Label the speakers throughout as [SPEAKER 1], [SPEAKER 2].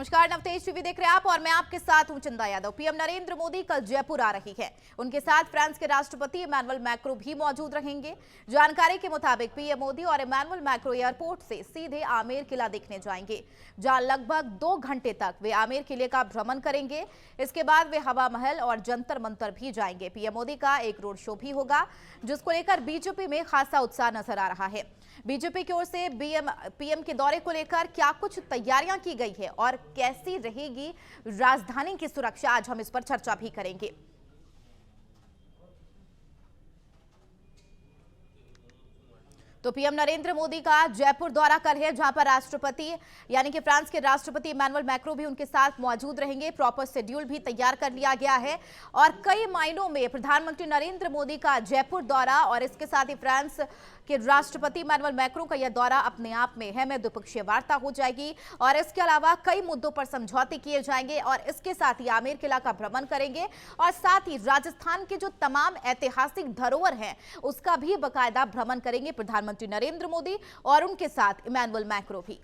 [SPEAKER 1] नमस्कार, नवतेज टीवी देख रहे हैं आप और मैं आपके साथ हूं चंदा यादव। पीएम नरेंद्र मोदी कल जयपुर आ रही है। उनके साथ फ्रांस के राष्ट्रपति इमैनुअल मैक्रों भी मौजूद रहेंगे। जानकारी के मुताबिक पीएम मोदी और इमैनुअल मैक्रों एयरपोर्ट से सीधे आमेर किला देखने जाएंगे, जहां लगभग 2 घंटे तक वे आमेर किले का भ्रमण करेंगे। इसके बाद वे हवा महल और जंतर मंतर भी जाएंगे। पीएम मोदी का एक रोड शो भी होगा, जिसको लेकर बीजेपी में खासा उत्साह नजर आ रहा है। बीजेपी की ओर से पीएम के दौरे को लेकर क्या कुछ तैयारियां की गई है और कैसी रहेगी राजधानी की सुरक्षा, आज हम इस पर चर्चा भी करेंगे। तो पीएम नरेंद्र मोदी का जयपुर दौरा कर है, जहां पर राष्ट्रपति यानी कि फ्रांस के राष्ट्रपति इमैनुअल मैक्रों भी उनके साथ मौजूद रहेंगे। प्रॉपर शेड्यूल भी तैयार कर लिया गया है और कई मायनों में प्रधानमंत्री नरेंद्र मोदी का जयपुर दौरा और इसके साथ ही फ्रांस के राष्ट्रपति इमैनुअल मैक्रों का यह दौरा अपने आप में द्विपक्षीय वार्ता हो जाएगी और इसके अलावा कई मुद्दों पर समझौते किए जाएंगे और इसके साथ ही आमेर किला का भ्रमण करेंगे और साथ ही राजस्थान के जो तमाम ऐतिहासिक धरोहर हैं उसका भी बाकायदा भ्रमण करेंगे प्रधानमंत्री नरेंद्र मोदी और उनके साथ इमैनुअल मैक्रों भी।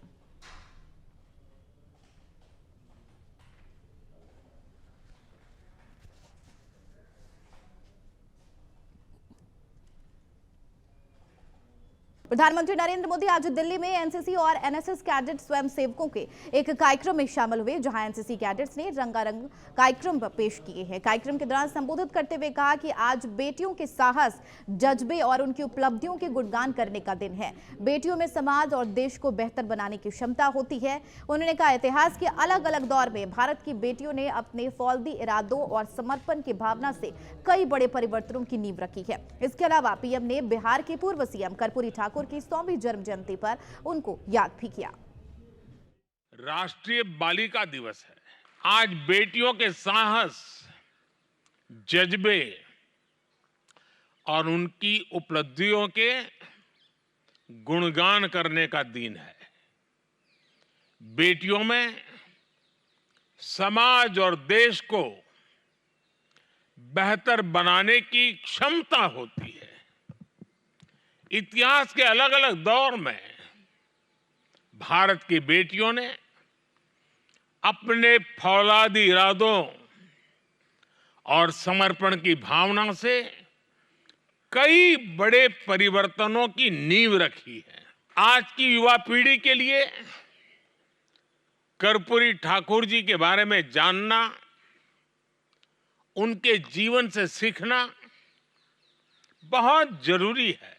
[SPEAKER 1] प्रधानमंत्री नरेंद्र मोदी आज दिल्ली में एनसीसी और एनएसएस कैडेट स्वयंसेवकों के एक कार्यक्रम में शामिल हुए, जहां एनसीसी कैडेट्स ने रंगारंग कार्यक्रम पेश किए हैं। कार्यक्रम के दौरान संबोधित करते हुए कहा कि आज बेटियों के साहस, जज्बे और उनकी उपलब्धियों के गुणगान करने का दिन है। बेटियों में समाज और देश को बेहतर बनाने की क्षमता होती है। उन्होंने कहा, इतिहास के अलग अलग दौर में भारत की बेटियों ने अपने फौल्दी इरादों और समर्पण की भावना से कई बड़े परिवर्तनों की नींव रखी है। इसके अलावा पीएम ने बिहार के पूर्व सीएम कर्पूरी ठाकुर की 100वीं जन्म जयंती पर उनको याद भी किया।
[SPEAKER 2] राष्ट्रीय बालिका दिवस है। आज बेटियों के साहस, जज्बे और उनकी उपलब्धियों के गुणगान करने का दिन है। बेटियों में समाज और देश को बेहतर बनाने की क्षमता होती है। इतिहास के अलग अलग दौर में भारत की बेटियों ने अपने फौलादी इरादों और समर्पण की भावना से कई बड़े परिवर्तनों की नींव रखी है। आज की युवा पीढ़ी के लिए कर्पूरी ठाकुर जी के बारे में जानना, उनके जीवन से सीखना बहुत जरूरी है।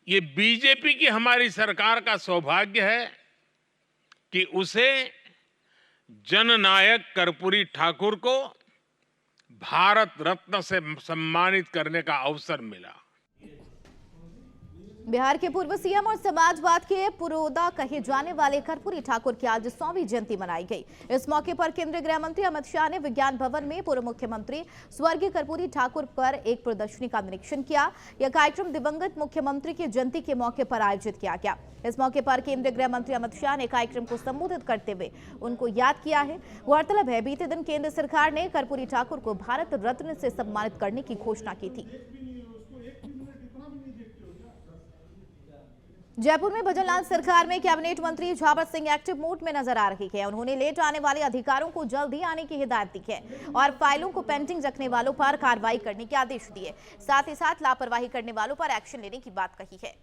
[SPEAKER 2] ये बीजेपी की हमारी सरकार का सौभाग्य है कि उसे जननायक कर्पूरी ठाकुर को भारत रत्न से सम्मानित करने का अवसर मिला।
[SPEAKER 1] बिहार के पूर्व सीएम और समाजवाद के पुरोधा कहे जाने वाले कर्पूरी ठाकुर की आज 100वीं जयंती मनाई गई। इस मौके पर केंद्रीय गृह मंत्री अमित शाह ने विज्ञान भवन में पूर्व मुख्यमंत्री स्वर्गीय कर्पूरी ठाकुर पर एक प्रदर्शनी का निरीक्षण किया। यह कार्यक्रम दिवंगत मुख्यमंत्री की जयंती के मौके पर आयोजित किया गया। इस मौके पर केंद्रीय गृह मंत्री अमित शाह ने कार्यक्रम को संबोधित करते हुए उनको याद किया है। गौरतलब है, बीते दिन केंद्र सरकार ने कर्पूरी ठाकुर को भारत रत्न से सम्मानित करने की घोषणा की थी। जयपुर में भजनलाल सरकार में कैबिनेट मंत्री झावर सिंह एक्टिव मोड में नजर आ रही है। उन्होंने लेट आने वाले अधिकारियों को जल्द ही आने की हिदायत दी है और फाइलों को पेंडिंग रखने वालों पर कार्रवाई करने के आदेश दिए। साथ ही साथ लापरवाही करने वालों पर एक्शन लेने की बात कही है।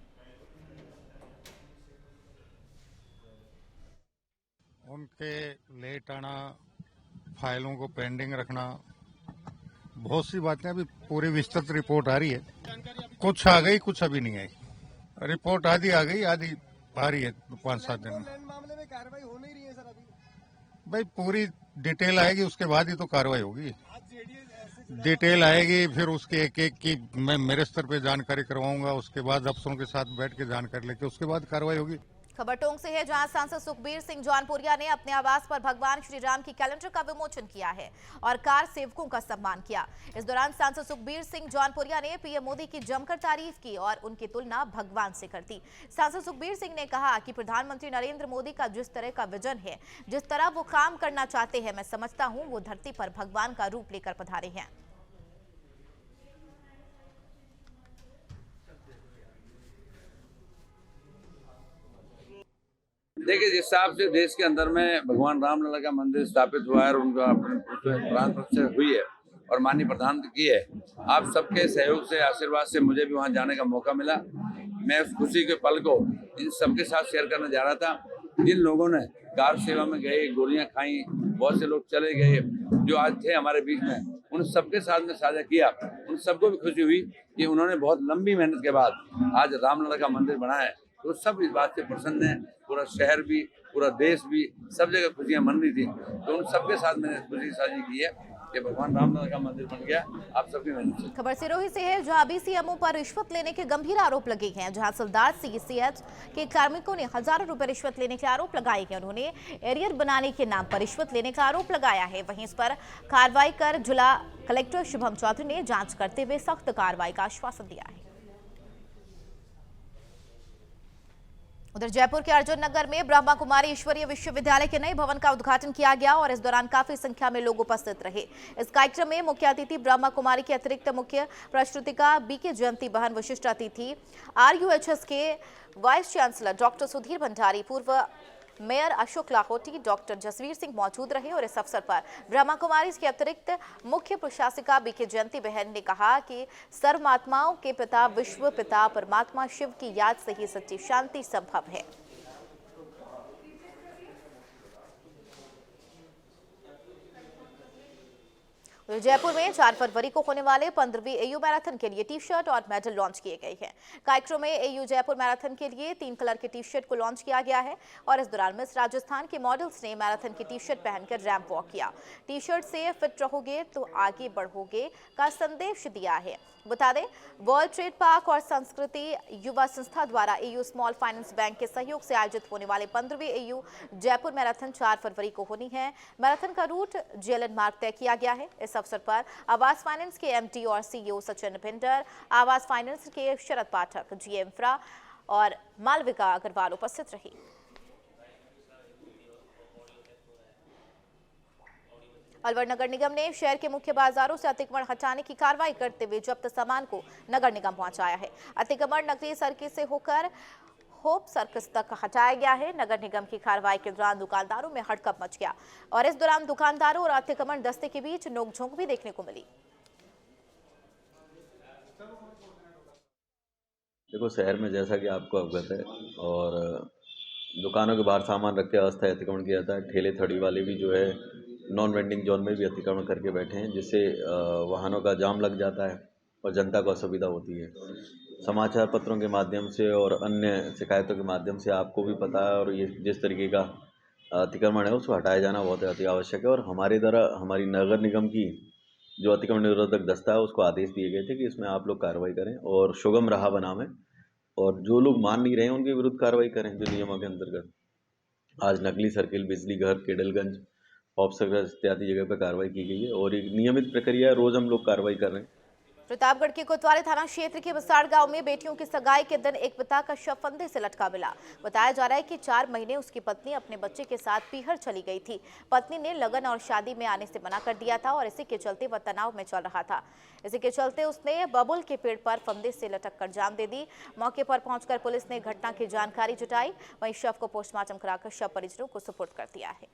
[SPEAKER 3] उनके लेट आना, फाइलों को पेंडिंग रखना, बहुत सी बातें अभी पूरी विस्तृत रिपोर्ट आ रही है। कुछ आ गई, कुछ अभी नहीं आई। रिपोर्ट आधी आ गई, आधी आ रही है 5-7 दिन में। मामले में कार्रवाई हो नहीं रही है सर अभी। भाई पूरी डिटेल आएगी, उसके बाद ही तो कार्रवाई होगी। डिटेल आएगी, फिर उसके एक एक की मैं मेरे स्तर पे जानकारी करवाऊंगा, उसके बाद अफसरों के साथ बैठ के जानकारी लेके उसके बाद कार्रवाई होगी।
[SPEAKER 1] खबर टोंक से है, जहां सांसद सुखबीर सिंह जौनपुरिया ने अपने आवास पर भगवान श्री राम की कैलेंडर का विमोचन किया है और कार सेवकों का सम्मान किया। इस दौरान सांसद सुखबीर सिंह जौनपुरिया ने पीएम मोदी की जमकर तारीफ की और उनकी तुलना भगवान से कर दी। सांसद सुखबीर सिंह ने कहा कि प्रधानमंत्री नरेंद्र मोदी का जिस तरह का विजन है, जिस तरह वो काम करना चाहते हैं, मैं समझता हूँ वो धरती पर भगवान का रूप लेकर पधारे हैं।
[SPEAKER 4] देखिए, जिस हिसाब से देश के अंदर में भगवान रामलला का मंदिर स्थापित हुआ है और उनका प्राण प्रतिष्ठा हुई है और माननीय प्रधानमंत्री की है, आप सबके सहयोग से, आशीर्वाद से मुझे भी वहां जाने का मौका मिला। मैं उस खुशी के पल को इन सबके साथ शेयर करने जा रहा था। जिन लोगों ने कार सेवा में गए, गोलियां खाई, बहुत से लोग चले गए, जो आज थे हमारे बीच में, उन सबके साथ में साझा किया। उन सबको भी खुशी हुई कि उन्होंने बहुत लंबी मेहनत के बाद आज रामलला का मंदिर बना है। तो सब इस बात से प्रसन्न है, पूरा शहर भी, पूरा देश भी, सब जगह खुशियां मन रही थी। तो उन सबके साथ मैंने खुशी साझी की है कि भगवान रामलला का मंदिर बन गया आप सबकी मेहनत से।
[SPEAKER 1] खबर सिरोही से है, जहां बीसीएमओ पर रिश्वत लेने के गंभीर आरोप लगे हैं। जहां सलदार सीसीएच के कार्मिकों ने हजारों रुपए रिश्वत लेने के आरोप लगाए हैं। उन्होंने एरियर बनाने के नाम पर रिश्वत लेने का आरोप लगाया है। वहीं इस पर कार्रवाई कर जिला कलेक्टर शुभम चौधरी ने जांच करते हुए सख्त कार्रवाई का आश्वासन दिया है। उधर जयपुर के अर्जुन नगर में ब्रह्मा कुमारी ईश्वरीय विश्वविद्यालय के नए भवन का उद्घाटन किया गया और इस दौरान काफी संख्या में लोग उपस्थित रहे। इस कार्यक्रम में मुख्य अतिथि ब्रह्मा कुमारी के अतिरिक्त मुख्य प्रस्तुतिका बीके जयंती बहन, विशिष्ट अतिथि आरयूएचएस के vice chancellor doctor Sudhir Bhandari, पूर्व मेयर अशोक लाहौटी, डॉक्टर जसवीर सिंह मौजूद रहे। और इस अवसर पर ब्रह्मा कुमारी के अतिरिक्त मुख्य प्रशासिका बीके जयंती बहन ने कहा कि सर्वमात्माओं के पिता विश्व पिता परमात्मा शिव की याद से ही सच्ची शांति संभव है। जयपुर में 4 फरवरी को होने वाले 15वीं एयू मैराथन के लिए टी शर्ट और मेडल लॉन्च किए गए हैं। कार्यक्रम में एयू जयपुर मैराथन के लिए 3 कलर के टी शर्ट को लॉन्च किया गया है और इस दौरान मिस राजस्थान के मॉडल्स ने मैराथन की टी शर्ट पहनकर रैंप वॉक किया। टी शर्ट से फिट रहोगे तो आगे बढ़ोगे का संदेश दिया है। बता दें, वर्ल्ड ट्रेड पार्क और संस्कृति युवा संस्था द्वारा एयू स्मॉल फाइनेंस बैंक के सहयोग से आयोजित होने वाले 15वीं एयू जयपुर मैराथन 4 फरवरी को होनी है। मैराथन का रूट जेएलएन मार्ग तय किया गया है। इस अवसर पर आवास फाइनेंस के एमडी और सीईओ सचिन भिंडर, आवास फाइनेंस के शरद पाठक, जीए इंफ्रा और मालविका अग्रवाल उपस्थित रही। अलवर नगर निगम ने शहर के मुख्य बाजारों से अतिक्रमण हटाने की कार्रवाई करते हुए जब्त सामान को नगर निगम पहुंचाया है। अतिक्रमण नगरीय सर्किल से होकर होप सर्कस तक हटाया गया है। नगर निगम की कार्रवाई के दौरान दुकानदारों में हड़कंप मच गया और इस दौरान दुकानदारों और अतिक्रमण दस्ते के बीच नोकझोंक भी देखने को मिली।
[SPEAKER 5] देखो, शहर में जैसा कि आपको अवगत है और दुकानों के बाहर सामान रख के अस्थायी अतिक्रमण किया जाता है। ठेले थड़ी वाले भी जो है नॉन वेंडिंग जोन में भी अतिक्रमण करके बैठे हैं, जिससे वाहनों का जाम लग जाता है और जनता को असुविधा होती है। समाचार पत्रों के माध्यम से और अन्य शिकायतों के माध्यम से आपको भी पता है और ये जिस तरीके का अतिक्रमण है उसको हटाया जाना बहुत अति आवश्यक है। और हमारे द्वारा हमारी नगर निगम की जो अतिक्रमण निरोधक दस्ता है उसको आदेश दिए गए थे कि इसमें आप लोग कार्रवाई करें और सुगम राह बनाएं और जो लोग मान नहीं रहे हैं उनके विरुद्ध कार्रवाई करें जो नियमों के अंतर्गत। आज नकली सर्किल, बिजली घर, केडलगंज, ऑफ सर्कस इत्यादि जगह पर कार्रवाई की गई है और एक नियमित प्रक्रिया रोज हम लोग कार्रवाई कर रहे हैं।
[SPEAKER 1] प्रतापगढ़ के कोतवाली थाना क्षेत्र के बसाड़ गांव में बेटियों की सगाई के दिन एक पिता का शव फंदे से लटका मिला। बताया जा रहा है कि 4 महीने उसकी पत्नी अपने बच्चे के साथ पीहर चली गई थी। पत्नी ने लगन और शादी में आने से मना कर दिया था और इसी के चलते वह तनाव में चल रहा था। इसी के चलते उसने बबुल के पेड़ पर फंदे से लटक कर जान दे दी। मौके पर पहुंचकर पुलिस ने घटना की जानकारी जुटाई। वहीं शव को पोस्टमार्टम कराकर शव परिजनों को सुपुर्द कर दिया है।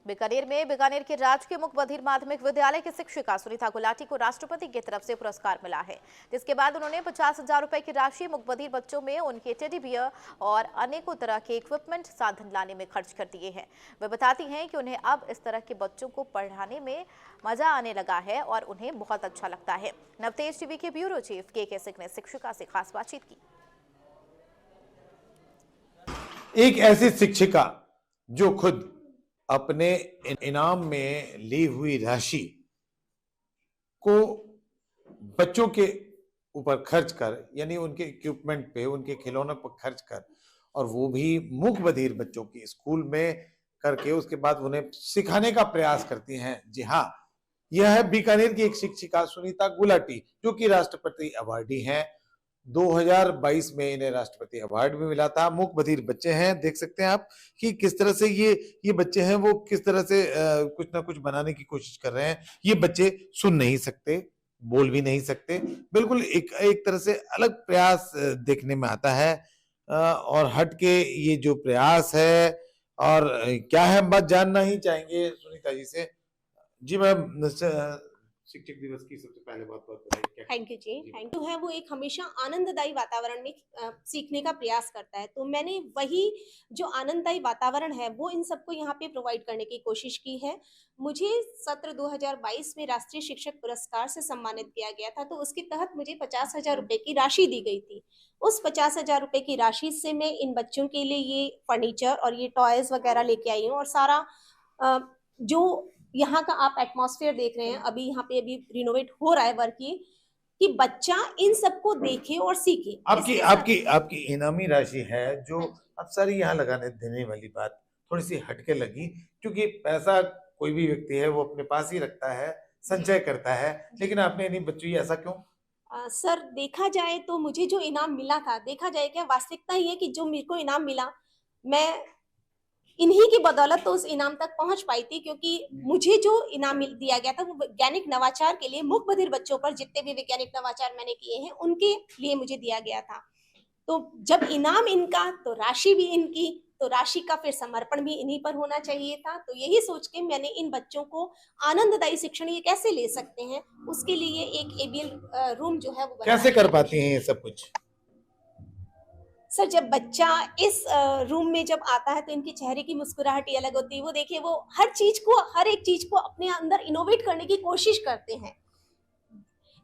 [SPEAKER 1] बीकानेर में बीकानेर के राजकीय मुख्य बधिर माध्यमिक विद्यालय की शिक्षिका सुनीता गुलाटी को राष्ट्रपति की तरफ से पुरस्कार मिला है, जिसके बाद उन्होंने 50,000 रुपए की राशि मुख्य बधिर बच्चों में उनके टेडी बियर और अनेकों तरह के इक्विपमेंट साधन लाने में खर्च कर दिए हैं। वे बताती हैं कि उन्हें अब इस तरह के बच्चों को पढ़ाने में मजा आने लगा है और उन्हें बहुत अच्छा लगता है। नवतेज टीवी के ब्यूरो चीफ के सिंह ने शिक्षिका से खास बातचीत की।
[SPEAKER 6] एक ऐसी शिक्षिका जो खुद अपने इनाम में ली हुई राशि को बच्चों के ऊपर खर्च कर, यानी उनके इक्विपमेंट पे, उनके खिलौनों पर खर्च कर, और वो भी मूक बधिर बच्चों की स्कूल में करके उसके बाद उन्हें सिखाने का प्रयास करती हैं। जी हाँ, यह है बीकानेर की एक शिक्षिका सुनीता गुलाटी, जो कि राष्ट्रपति अवार्डी हैं। 2022 में इन्हें राष्ट्रपति अवार्ड भी मिला था। मूक बधिर बच्चे हैं, देख सकते हैं आप कि किस तरह से ये बच्चे हैं, वो किस तरह से कुछ ना कुछ बनाने की कोशिश कर रहे हैं। ये बच्चे सुन नहीं सकते, बोल भी नहीं सकते। बिल्कुल एक एक तरह से अलग प्रयास देखने में आता है और हट के ये जो प्रयास है और क्या है हम बात जानना ही चाहेंगे सुनीता जी से। जी मैम, शिक्षक दिवस की सबसे पहले बहुत बहुत बधाई। क्या
[SPEAKER 7] थैंक यू जी। थैंक यू है वो एक हमेशा आनंददायी वातावरण में सीखने का प्रयास करता है, तो मैंने वही जो आनंददायी वातावरण है वो इन सबको यहाँ पे प्रोवाइड करने की कोशिश की है। मुझे सत्र 2022 में राष्ट्रीय शिक्षक पुरस्कार से सम्मानित किया गया था, तो उसके तहत मुझे 50,000 रुपए की राशि दी गई थी। उस 50,000 रुपए की राशि से मैं इन बच्चों के लिए ये फर्नीचर और ये टॉयज वगैरह लेके आई हूँ, और सारा जो यहाँ का आप एटमॉस्फेयर देख रहे हैं, अभी यहाँ पे अभी रिनोवेट हो रहा है वर्क ये, कि बच्चा इन सबको देखे और सीखे।
[SPEAKER 6] आपकी आपकी आपकी इनामी राशि है जो अब सारी यहाँ लगाने देने वाली बात थोड़ी सी हटके लगी, क्योंकि पैसा कोई भी व्यक्ति है वो अपने पास ही रखता है, संचय करता है, लेकिन आपने इन्हीं बच्चों ही ऐसा क्यों?
[SPEAKER 7] सर देखा जाए तो मुझे जो इनाम मिला था, देखा जाए क्या वास्तविकता ये है कि जो मेरे को इनाम मिला, मैं इन्हीं की बदौलत तो उस इनाम तक पहुंच पाई थी, क्योंकि मुझे जो इनाम दिया गया था वो वैज्ञानिक नवाचार के लिए, मूक बधिर बच्चों पर जितने भी वैज्ञानिक नवाचार मैंने किए हैं उनके लिए मुझे दिया गया था। तो जब इनाम इनका तो राशि भी इनकी, तो राशि का फिर समर्पण भी इन्हीं पर होना चाहिए था। तो यही सोच के मैंने इन बच्चों को आनंददायी शिक्षण ये कैसे ले सकते हैं, उसके लिए एक एबीएल रूम जो है वो
[SPEAKER 6] कैसे कर पाती हैं ये सब कुछ?
[SPEAKER 7] सर जब बच्चा इस रूम में जब आता है तो इनके चेहरे की मुस्कुराहट ही अलग होती है। वो देखिए, वो हर एक चीज को अपने अंदर इनोवेट करने की कोशिश करते हैं।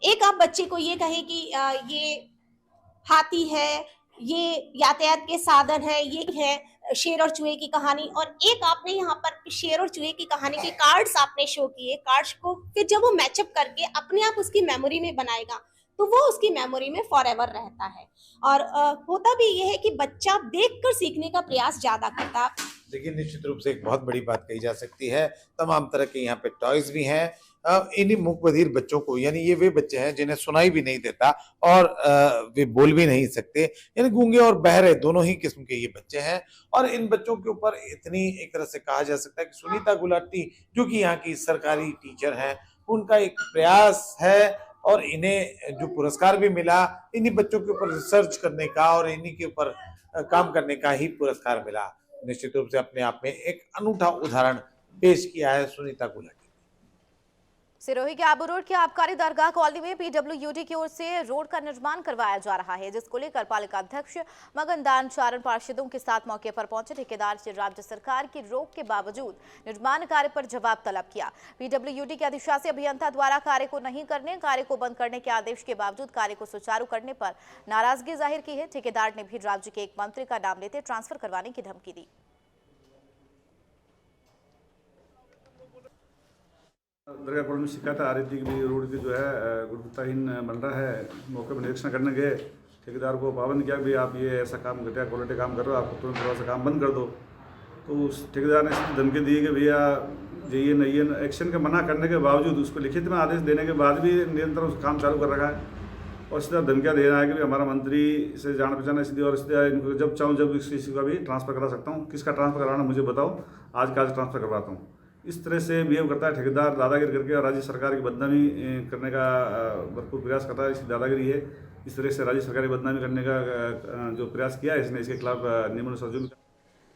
[SPEAKER 7] एक आप बच्चे को ये कहें कि ये हाथी है, ये यातायात के साधन है, ये है शेर और चूहे की कहानी, और एक आपने यहाँ पर शेर और चूहे की कहानी के कार्ड्स आपने शो किए। कार्ड्स को फिर जब वो मैचअप करके अपने आप उसकी मेमोरी में बनाएगा तो वो उसकी मेमोरी में फॉरएवर रहता है। और होता भी ये है कि बच्चा देखकर सीखने का प्रयास ज्यादा करता है।
[SPEAKER 6] देखिए, निश्चित रूप से एक बहुत बड़ी बात कही जा सकती है। तमाम तरह के यहाँ पे टॉयज भी हैं। इन्हीं मूक बधिर बच्चों को, यानी ये वे बच्चे हैं जिन्हें सुनाई भी नहीं देता और वे बोल भी नहीं सकते, यानी गूंगे और बहरे दोनों ही किस्म के ये बच्चे हैं। और इन बच्चों के ऊपर इतनी, एक तरह से कहा जा सकता है कि सुनीता गुलाटी जो कि यहाँ की सरकारी टीचर हैं, उनका एक प्रयास है और इन्हें जो पुरस्कार भी मिला इन्हीं बच्चों के ऊपर रिसर्च करने का और इन्हीं के ऊपर काम करने का ही पुरस्कार मिला। निश्चित रूप से अपने आप में एक अनूठा उदाहरण पेश किया है सुनीता गुलाटी।
[SPEAKER 1] सिरोही के आबू रोड के आबकारी दरगाह कॉलोनी में पीडब्ल्यूडी की ओर से रोड का निर्माण करवाया जा रहा है, जिसको लेकर पालिका अध्यक्ष मगन दान चारण पार्षदों के साथ मौके पर पहुंचे ठेकेदार से राज्य सरकार की रोक के बावजूद निर्माण कार्य पर जवाब तलब किया। पीडब्ल्यूडी के अधिशासी अभियंता द्वारा कार्य को नहीं करने, कार्य को बंद करने के आदेश के बावजूद कार्य को सुचारू करने पर नाराजगी जाहिर की है। ठेकेदार ने भी राज्य के एक मंत्री का नाम लेते ट्रांसफर करवाने की धमकी दी।
[SPEAKER 8] दरगाह कॉलोनी में शिकायत आ रही थी कि रोड की जो है गुणवत्ताहीन बन रहा है। मौके पर निरीक्षण करने गए, ठेकेदार को पाबंद किया कि आप ये ऐसा काम घटिया क्वालिटी काम कर रहे हो, आपको तुरंत थोड़ा सा काम बंद कर दो। तो उस ठेकेदार ने धमकी दी कि भैया ये एक्शन के मना करने के बावजूद, उसको लिखित में आदेश देने के बाद भी निरंतर उस काम चालू कर रखा है और इस तरह धमकियाँ दे रहा है कि हमारा मंत्री से जान पहचान सीधी, और इसलिए इनको जब चाहूँ जब किसी का भी ट्रांसफ़र करा सकता हूँ। किसका ट्रांसफ़र कराना मुझे बताओ, आज का आज ट्रांसफ़र करवाता हूँ। इस तरह से बिहेव करता है ठेकेदार, दादागिरी करके, और राज्य सरकार की बदनामी करने का भरपूर प्रयास करता है। इसकी दादागिरी है। इस तरह से राज्य सरकार की बदनामी करने का जो प्रयास किया है इसने, इसके खिलाफ नियमानुसार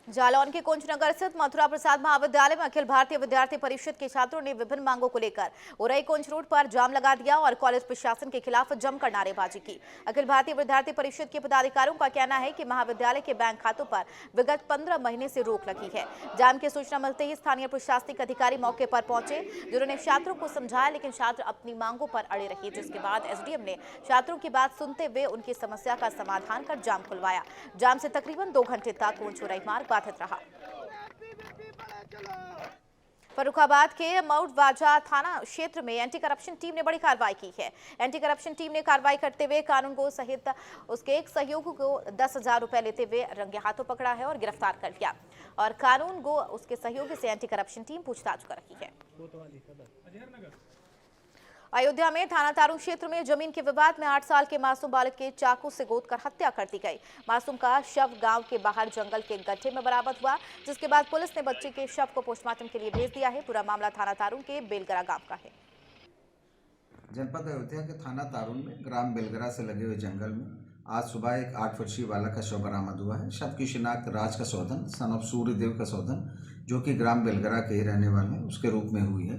[SPEAKER 1] जालौन के कुंजनगर स्थित मथुरा प्रसाद महाविद्यालय में अखिल भारतीय विद्यार्थी परिषद के छात्रों ने विभिन्न मांगों को लेकर उरई कुंज रोड पर जाम लगा दिया और कॉलेज प्रशासन के खिलाफ जमकर नारेबाजी की। अखिल भारतीय विद्यार्थी परिषद के पदाधिकारियों का कहना है कि महाविद्यालय के बैंक खातों पर विगत 15 महीने से रोक लगी है। जाम की सूचना मिलते ही स्थानीय प्रशासनिक अधिकारी मौके पर पहुंचे, जिन्होंने छात्रों को समझाया, लेकिन छात्र अपनी मांगों पर अड़े रहे, जिसके बाद एसडीएम ने छात्रों की बात सुनते हुए उनकी समस्या का समाधान कर जाम खुलवाया। जाम से तकरीबन 2 घंटे तक कुंज उरई मार्ग बाधित रहा। फर्रुखाबाद के मऊट वाजा थाना क्षेत्र में एंटी करप्शन टीम ने बड़ी कार्रवाई की है। एंटी करप्शन टीम ने कार्रवाई करते हुए कानून गो सहित उसके एक सहयोगी को 10,000 रुपए लेते हुए रंगे हाथों पकड़ा है और गिरफ्तार कर लिया। और कानून गो उसके सहयोगी से एंटी करप्शन टीम पूछताछ कर रही है। अयोध्या में थाना तारू क्षेत्र में जमीन के विवाद में 8 साल के मासूम बालक के चाकू से गोदकर हत्या कर दी गई। मासूम का शव गांव के बाहर जंगल के गड्ढे में बरामद हुआ, जिसके बाद पुलिस ने बच्चे के शव को पोस्टमार्टम के लिए भेज दिया है। पूरा मामला थाना तारू के बेलगरा गांव का है।
[SPEAKER 9] जनपद अयोध्या के थाना तारुण में ग्राम बेलगरा से लगे हुए जंगल में आज सुबह एक 8 वर्षीय बालक का शव बरामद हुआ है। शव की शिनाख्त राज का सौदन सन ऑफ सूर्यदेव का सौदन जो कि ग्राम बेलगरा के ही रहने वाले हैं उसके रूप में हुई है।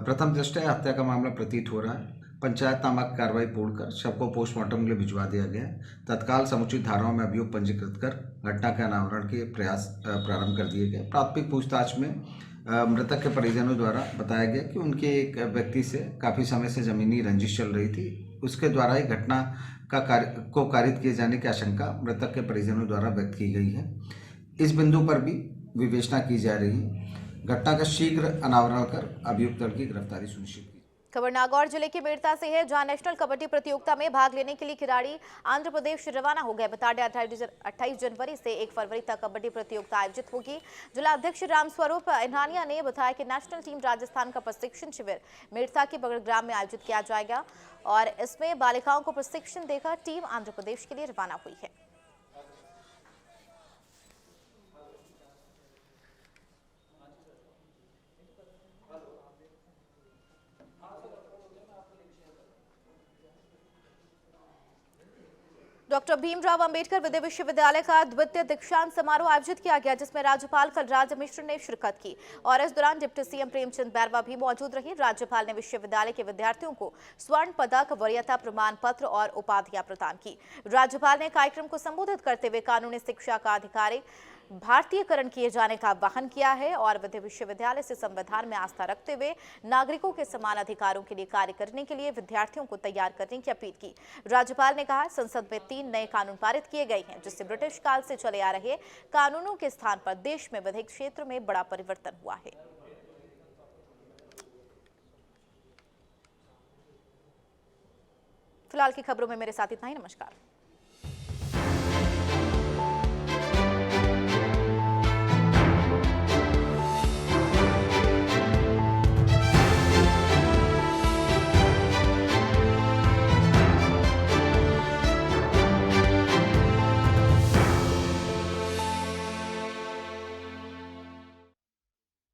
[SPEAKER 9] प्रथम दृष्टया हत्या का मामला प्रतीत हो रहा है। पंचायत नामक कार्रवाई पूर्ण कर शव को पोस्टमार्टम के लिए भिजवा दिया गया है। तत्काल समुचित धाराओं में अभियोग पंजीकृत कर घटना के अनावरण के प्रयास प्रारंभ कर दिए गए। प्राथमिक पूछताछ में मृतक के परिजनों द्वारा बताया गया कि उनके एक व्यक्ति से काफ़ी समय से ज़मीनी रंजिश चल रही थी। उसके द्वारा ही घटना को कारित किए जाने की आशंका मृतक के परिजनों द्वारा व्यक्त की गई है। इस बिंदु पर भी विवेचना की जा रही है। घटना का शीघ्र अनावरण कर अभियुक्त दल की गिरफ्तारी सुनिश्चित की।
[SPEAKER 1] खबर नागौर जिले के मेड़ता से है, जहां नेशनल कबड्डी प्रतियोगिता में भाग लेने के लिए खिलाड़ी आंध्र प्रदेश रवाना हो गए। बता दें 28 जनवरी से 1 फरवरी तक कबड्डी प्रतियोगिता आयोजित होगी। जिला अध्यक्ष रामस्वरूप इन्हानिया ने बताया कि नेशनल टीम राजस्थान का प्रशिक्षण शिविर मेड़ता के बगड़ ग्राम में आयोजित किया जाएगा और इसमें बालिकाओं को प्रशिक्षण देकर टीम आंध्र प्रदेश के लिए रवाना हुई है। डॉक्टर भीमराव अंबेडकर विधि विश्वविद्यालय का द्वितीय दीक्षांत समारोह आयोजित किया गया, जिसमें राज्यपाल कलराज मिश्र ने शिरकत की और इस दौरान डिप्टी सीएम प्रेमचंद बैरवा भी मौजूद रहे। राज्यपाल ने विश्वविद्यालय के विद्यार्थियों को स्वर्ण पदक, वरीयता प्रमाण पत्र और उपाधियां प्रदान की। राज्यपाल ने कार्यक्रम को संबोधित करते हुए कानूनी शिक्षा का अधिकारी भारतीयकरण किए जाने का आह्वान किया है और विधि विश्वविद्यालय से संविधान में आस्था रखते हुए नागरिकों के समान अधिकारों के लिए कार्य करने के लिए विद्यार्थियों को तैयार करने की अपील की। राज्यपाल ने कहा, संसद में 3 नए कानून पारित किए गए हैं, जिससे ब्रिटिश काल से चले आ रहे कानूनों के स्थान पर देश में विधिक क्षेत्र में बड़ा परिवर्तन हुआ है। फिलहाल की खबरों में मेरे साथ इतना ही। नमस्कार।